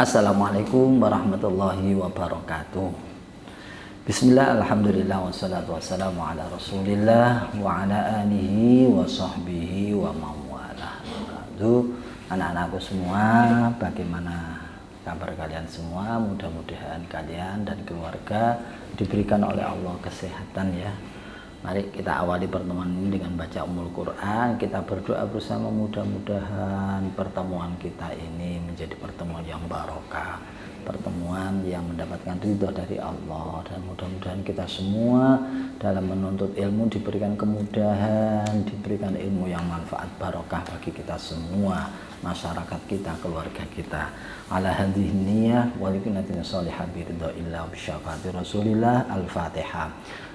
Assalamualaikum warahmatullahi wabarakatuh. Bismillah, alhamdulillah, wassalatu wassalamu ala rasulillah wa ala alihi wa sahbihi wa mawalah. Anak-anakku semua, bagaimana kabar kalian semua? Mudah-mudahan kalian dan keluarga diberikan oleh Allah kesehatan ya. Mari kita awali pertemuan ini dengan baca Ummul Quran. Kita berdoa bersama, mudah-mudahan pertemuan kita ini menjadi pertemuan yang barokah, pertemuan yang mendapatkan ridho dari Allah, dan mudah-mudahan kita semua dalam menuntut ilmu diberikan kemudahan, diberikan ilmu yang manfaat barokah bagi kita semua, masyarakat kita, keluarga kita. Ala hadhihi niyyah wa liqinatina sholihah bi ridha illa bi syafaati Rasulillah. Al-Fatihah.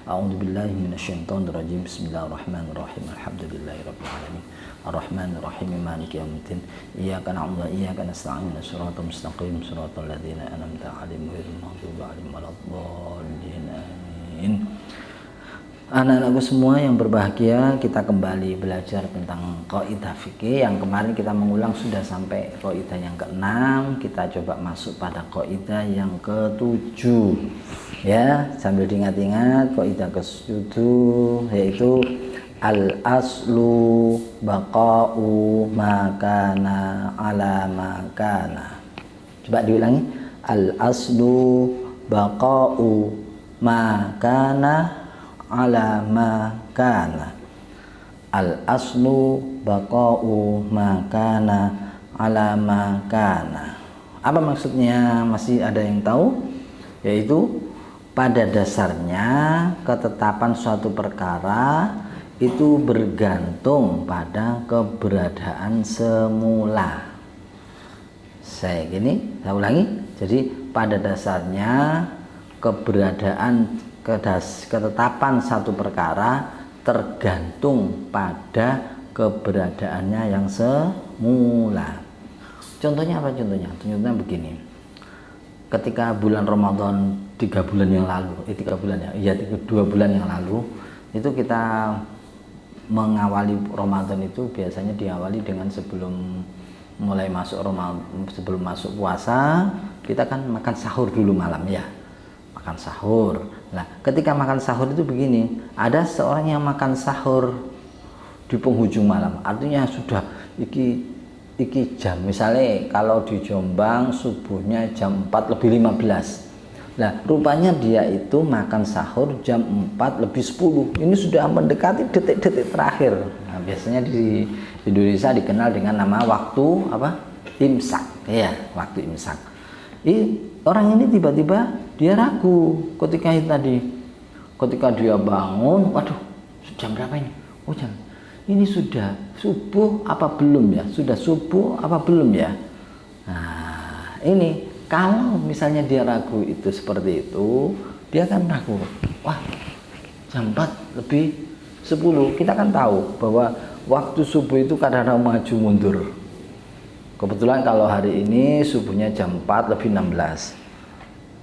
A'udzubillahi minasyaitonir rajim. Bismillahirrahmanirrahim. Alhamdulillahirabbil alamin. Arrahmanirrahim. Maliki yaumiddin. Iyyaka na'budu wa iyyaka nasta'in. Shiratal mustaqim. Shiratal ladzina an'amta 'alaihim ghairil maghdubi 'alaihim waladdallin. Amin. Anak-anakku semua yang berbahagia, kita kembali belajar tentang kaidah fikih. Yang kemarin kita mengulang sudah sampai kaidah yang ke-6. Kita coba masuk pada kaidah yang ke-7 ya, sambil diingat-ingat. Kaidah ke-7 yaitu al-aslu baqa'u makana ala makana. Coba diulangi. Al-aslu baqa'u makana ala makana. Al-aslu baqa'u makana ala makana. Apa maksudnya? Masih ada yang tahu? Yaitu pada dasarnya ketetapan suatu perkara itu bergantung pada keberadaan semula. Saya ulangi. Jadi pada dasarnya ketetapan satu perkara tergantung pada keberadaannya yang semula. Contohnya apa? Contohnya begini. Ketika bulan Ramadan 2 bulan yang lalu itu kita mengawali Ramadan itu biasanya diawali dengan sebelum masuk puasa, kita kan makan sahur dulu malam ya. Makan sahur. Nah, ketika makan sahur itu begini, ada seorang yang makan sahur di penghujung malam. Artinya sudah iki jam. Misalnya kalau di Jombang subuhnya jam 4:15. Nah, rupanya dia itu makan sahur jam 4:10. Ini sudah mendekati detik-detik terakhir. Nah, biasanya di Indonesia dikenal dengan nama waktu apa? Imsak. Ya, waktu imsak. Orang ini tiba-tiba dia ragu ketika dia bangun, waduh, jam berapa ini? Oh, ini sudah subuh apa belum ya? Sudah subuh apa belum ya? Nah, ini kalau misalnya dia ragu itu seperti itu, dia kan ragu. Wah, jam 4:10. Kita kan tahu bahwa waktu subuh itu kadang-kadang maju mundur. Kebetulan kalau hari ini subuhnya jam 4:16.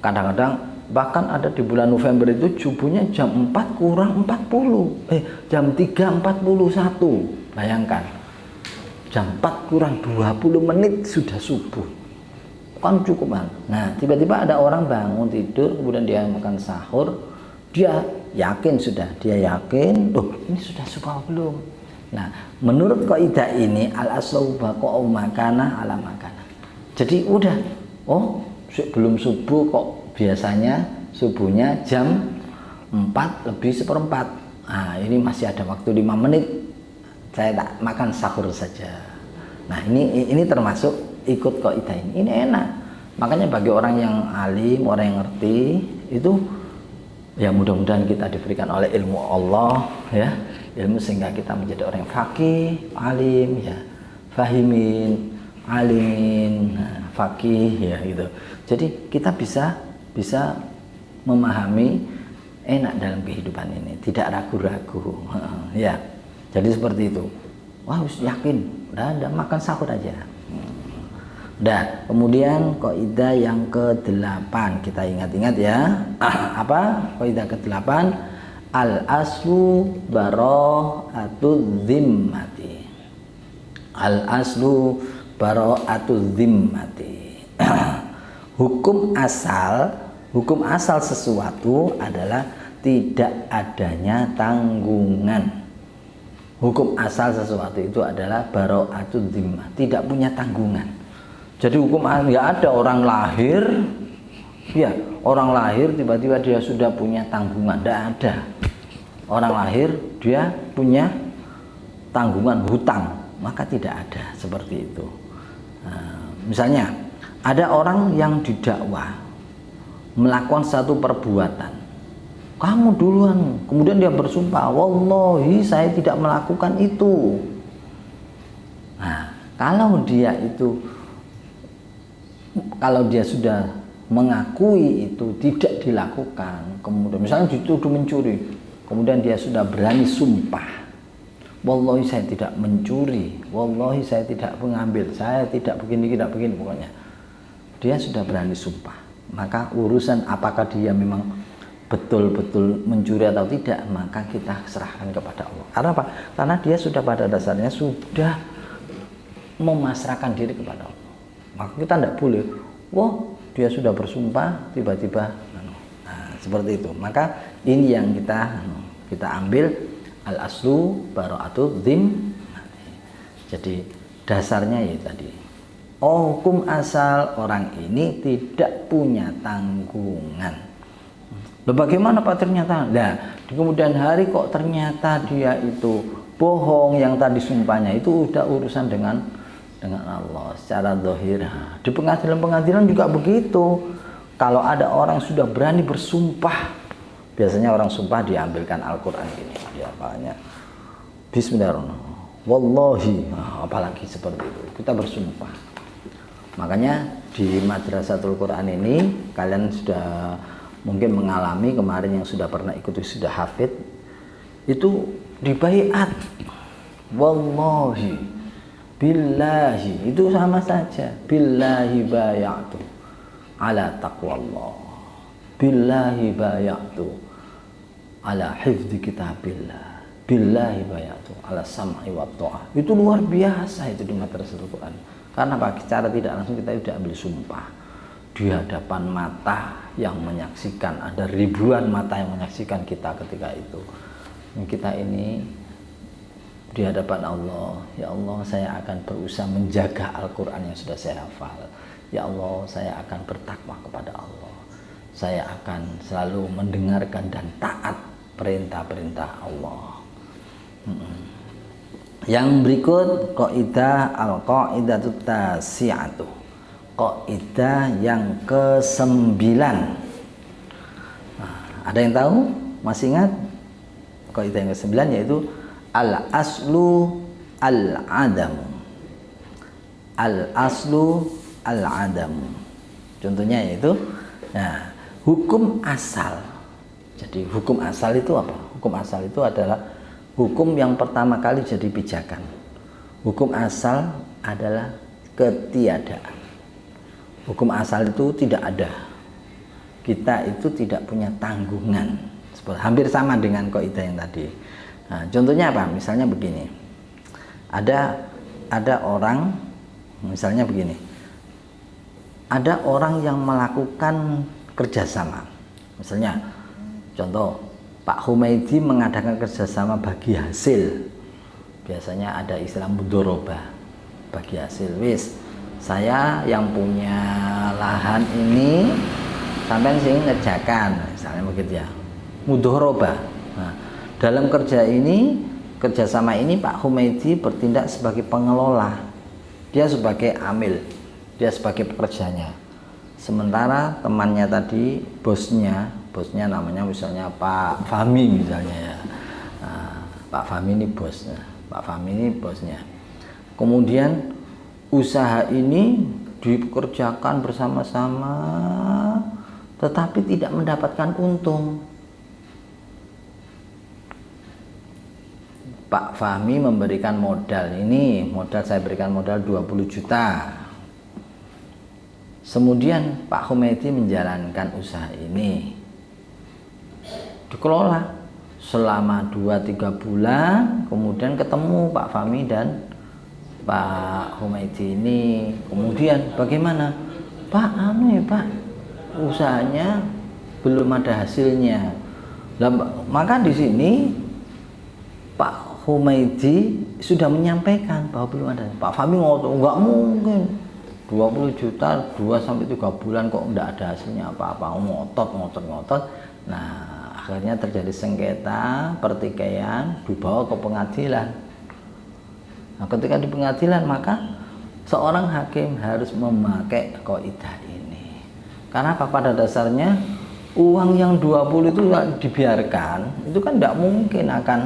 Kadang-kadang bahkan ada di bulan November itu subuhnya jam 4:40. Jam 3:41. Bayangkan. Jam 4:20 sudah subuh. Kan cukup kan? Nah, tiba-tiba ada orang bangun tidur, kemudian dia makan sahur, dia yakin, oh ini sudah subuh belum? Nah, menurut kaidah ini al-aslu baqa'u makana ala makana. Jadi udah, oh belum subuh kok, biasanya subuhnya jam 4:04. Nah, ini masih ada waktu 5 menit. Saya tak makan sahur saja. Nah, ini termasuk ikut kaidah ini. Ini enak. Makanya bagi orang yang alim, orang yang ngerti itu ya, mudah-mudahan kita diberikan oleh ilmu Allah ya, ilmu sehingga kita menjadi orang yang faqih, alim ya, fahimin, alimin, faqih ya gitu. Jadi kita bisa memahami enak dalam kehidupan ini, tidak ragu-ragu ya. Jadi seperti itu. Wah, yakin, udah makan sahur aja. Kemudian kaidah yang ke-8 kita ingat-ingat ya. Apa kaidah ke-8? Al-aslu bara'atu zimmati. Al-aslu bara'atu zimmati. Hukum asal sesuatu adalah tidak adanya tanggungan. Hukum asal sesuatu itu adalah bara'atud dhimmah, tidak punya tanggungan. Jadi hukum nggak ada orang lahir, ya orang lahir tiba-tiba dia sudah punya tanggungan, tidak ada. Orang lahir dia punya tanggungan hutang, maka tidak ada seperti itu. Nah, misalnya ada orang yang didakwa melakukan satu perbuatan, kamu duluan, kemudian dia bersumpah, wallahi saya tidak melakukan itu. Nah, kalau dia sudah mengakui itu tidak dilakukan, kemudian misalnya dituduh mencuri, kemudian dia sudah berani sumpah, wallahi saya tidak mencuri, wallahi saya tidak mengambil, saya tidak begini pokoknya. Dia sudah berani sumpah, maka urusan apakah dia memang betul-betul mencuri atau tidak, maka kita serahkan kepada Allah. Karena apa? Karena dia sudah pada dasarnya sudah memasrahkan diri kepada Allah. Maka kita tidak boleh, wah dia sudah bersumpah tiba-tiba. Nah, seperti itu. Maka ini yang kita ambil al-aslu bara'atud dhim. Jadi dasarnya ya tadi. Hukum asal orang ini tidak punya tanggungan. Loh, bagaimana Pak ternyata? Nah, di kemudian hari kok ternyata dia itu bohong, yang tadi sumpahnya itu udah urusan dengan Allah secara zahir. Di pengadilan juga begitu. Kalau ada orang sudah berani bersumpah, biasanya orang sumpah diambilkan Al-Qur'an ini. Ya, makanya bismillahirrahmanirrahim. Wallahi, apalagi seperti itu. Kita bersumpah. Makanya di Madrasatul Quran ini kalian sudah mungkin mengalami kemarin, yang sudah pernah ikut sudah hafid, itu dibaiat wallahi billahi, itu sama saja, billahi bayatu ala taqwallah, billahi bayatu ala hifdzi kitabillah, billahi bayatu ala sam'i wa ta'ah. Itu luar biasa itu di Madrasatul Quran. Karena apa? Secara tidak langsung kita sudah ambil sumpah di hadapan mata yang menyaksikan, ada ribuan mata yang menyaksikan kita ketika itu. Kita ini di hadapan Allah, ya Allah saya akan berusaha menjaga Al-Quran yang sudah saya hafal. Ya Allah saya akan bertakwa kepada Allah. Saya akan selalu mendengarkan dan taat perintah-perintah Allah. Yang berikut qaidah al-qaidatut tasi'atu. Kaidah yang ke-9. Nah, ada yang tahu? Masih ingat? Kaidah yang ke-9 yaitu al-aslu al-adamu. Al-aslu al-adamu. Contohnya yaitu hukum asal. Jadi hukum asal itu apa? Hukum asal itu adalah hukum yang pertama kali jadi pijakan. Hukum asal adalah ketiadaan. Hukum asal itu tidak ada. Kita itu tidak punya tanggungan. Hampir sama dengan kaidah yang tadi. Nah, contohnya apa? Misalnya begini. Ada orang, misalnya begini. Ada orang yang melakukan kerjasama. Misalnya, contoh, Pak Humaydi mengadakan kerjasama bagi hasil. Biasanya ada istilah mudharabah, bagi hasil. Saya yang punya lahan ini sampai sing ngerjakan, misalnya begitu ya, mudharabah. Nah, dalam kerjasama ini Pak Humaydi bertindak sebagai pengelola, dia sebagai amil, dia sebagai pekerjanya. Sementara temannya tadi, bosnya namanya misalnya Pak Fahmi misalnya ya. Nah, Pak Fahmi ini bosnya. Kemudian usaha ini dikerjakan bersama-sama, tetapi tidak mendapatkan untung. Pak Fahmi memberikan modal, saya berikan modal 20 juta. Kemudian Pak Humaydi menjalankan usaha ini, dikelola selama 2-3 bulan, kemudian ketemu Pak Fahmi dan Pak Humaydi ini. Kemudian bagaimana? Pak, anu ya Pak, usahanya belum ada hasilnya. Lah, maka di sini Pak Humaidi sudah menyampaikan bahwa belum ada. Pak Fahmi ngotot, enggak mungkin 20 juta 2 sampai 3 bulan kok enggak ada hasilnya apa-apa, ngotot. Nah, akhirnya terjadi sengketa, pertikaian, dibawa ke pengadilan. Nah, ketika di pengadilan maka seorang hakim harus memakai kaidah ini. Karena apa? Pada dasarnya uang yang 20 itu dibiarkan, itu kan tidak mungkin akan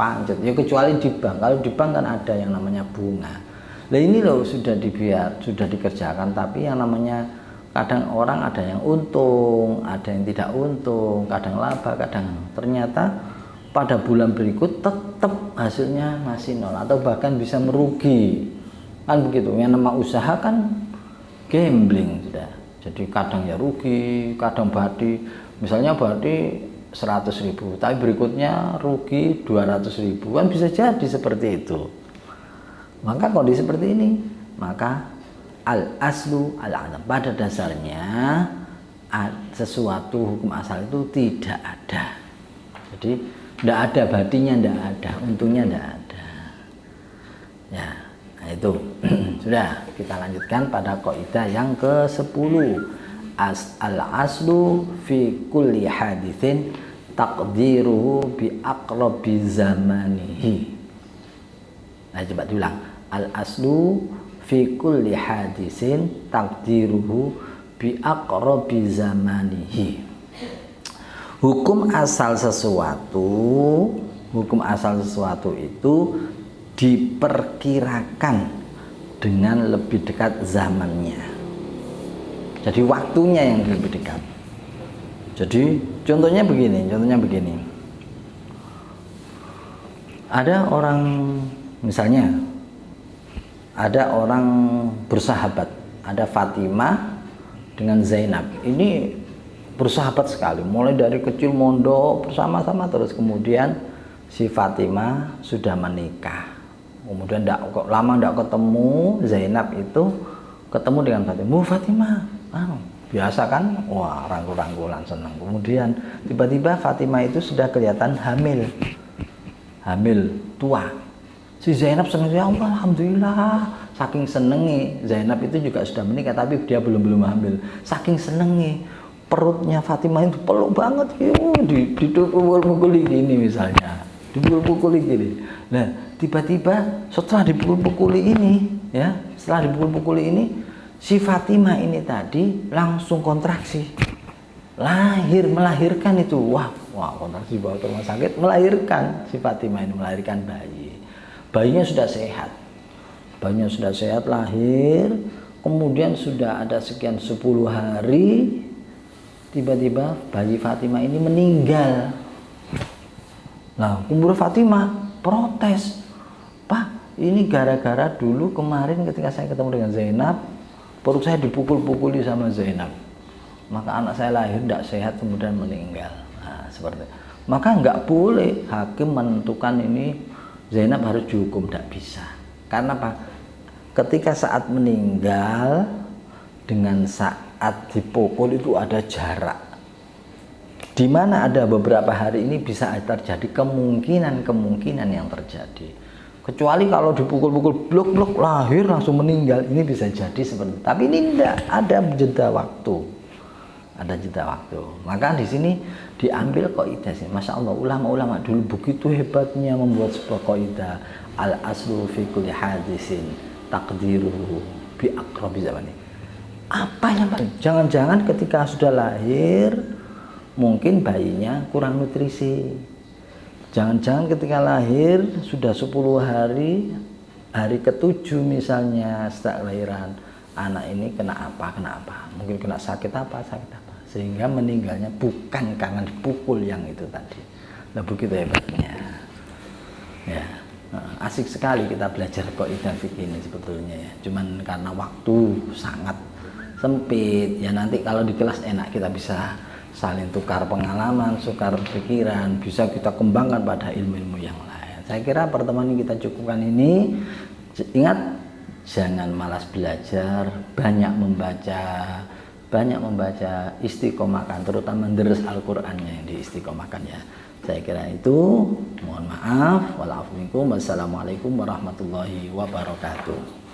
pancet. Ya kecuali di bank. Kalau di bank kan ada yang namanya bunga. Nah ini loh sudah dikerjakan, tapi yang namanya kadang orang ada yang untung, ada yang tidak untung, kadang laba, kadang ternyata pada bulan berikut tetap hasilnya masih nol atau bahkan bisa merugi. Kan begitu. Yang nama usaha kan gambling sudah. Jadi kadang ya rugi, kadang badi. Misalnya badi 100.000, tapi berikutnya rugi 200.000, kan bisa jadi seperti itu. Maka kondisi seperti ini, maka al-aslu al-adam, pada dasarnya sesuatu hukum asal itu tidak ada. Jadi tidak ada badinya, tidak ada untungnya, tidak ada. Ya, nah itu sudah. Kita lanjutkan pada kaidah yang ke-10. Al-aslu fi kulli hadithin taqdiruhu bi aqrabi zamanihi. Nah, coba diulang. Al-aslu fi kulli hadithin taqdiruhu bi aqrabi zamanihi. Hukum asal sesuatu itu diperkirakan dengan lebih dekat zamannya. Jadi waktunya yang lebih dekat. Jadi contohnya begini. Ada orang, misalnya ada orang bersahabat, ada Fatimah dengan Zainab. Ini bersahabat sekali, mulai dari kecil mondok bersama-sama, terus kemudian si Fatimah sudah menikah. Kemudian lama tidak ketemu, Zainab itu ketemu dengan Fatimah. Bu Fatimah, biasa kan, wah rangkul-rangkulan senang. Kemudian tiba-tiba Fatimah itu sudah kelihatan hamil tua. Si Zainab senang, ya Allah, alhamdulillah. Saking senengi, Zainab itu juga sudah menikah tapi dia belum hamil. Saking senengi, perutnya Fatimah itu peluk banget, dipukul-pukuli gini misalnya, dipukul-pukuli gini. Nah, tiba-tiba setelah dipukul-pukuli ini, si Fatimah ini tadi langsung kontraksi, melahirkan itu, wah kontraksi, bawa ke rumah sakit, melahirkan. Si Fatimah ini melahirkan bayinya sudah sehat, lahir, kemudian sudah ada sekian 10 hari, tiba-tiba bayi Fatimah ini meninggal. Nah, umur Fatimah protes, Pak, ini gara-gara dulu kemarin ketika saya ketemu dengan Zainab, perut saya dipukul-pukuli sama Zainab, maka anak saya lahir tidak sehat kemudian meninggal. Nah, seperti itu. Maka nggak boleh hakim menentukan ini Zainab harus dihukum, tidak bisa. Karena apa? Ketika saat meninggal dengan saat dipukul itu ada jarak, di mana ada beberapa hari ini bisa terjadi kemungkinan yang terjadi. Kecuali kalau dipukul-pukul blok lahir langsung meninggal, ini bisa jadi seperti itu. Tapi ini tidak ada jeda waktu. Maka di sini diambil kaidah sih. Masya Allah, ulama-ulama dulu begitu hebatnya membuat sebuah kaidah. Al aslu fi kulli hadisin taqdiruhu bi aqrabi zamani. Apa yang paling? Jangan-jangan ketika sudah lahir mungkin bayinya kurang nutrisi. Jangan-jangan ketika lahir sudah 10 hari, hari ke-7 misalnya setelah lahiran, anak ini kena apa, mungkin kena sakit apa, sehingga meninggalnya bukan karena dipukul yang itu tadi. Nah, begitu hebatnya. Ya, asik sekali kita belajar kaidah fikih ini sebetulnya ya. Cuman karena waktu sangat sempit ya, nanti kalau di kelas enak kita bisa saling tukar pengalaman, tukar pikiran, bisa kita kembangkan pada ilmu-ilmu yang lain. Saya kira pertemuan ini kita cukupkan ini. Ingat, jangan malas belajar, banyak membaca, istiqomahkan, terutama deres Al-Qur'annya yang diistiqomahkan ya. Saya kira itu, mohon maaf, wa'alaikum, wassalamualaikum warahmatullahi wabarakatuh.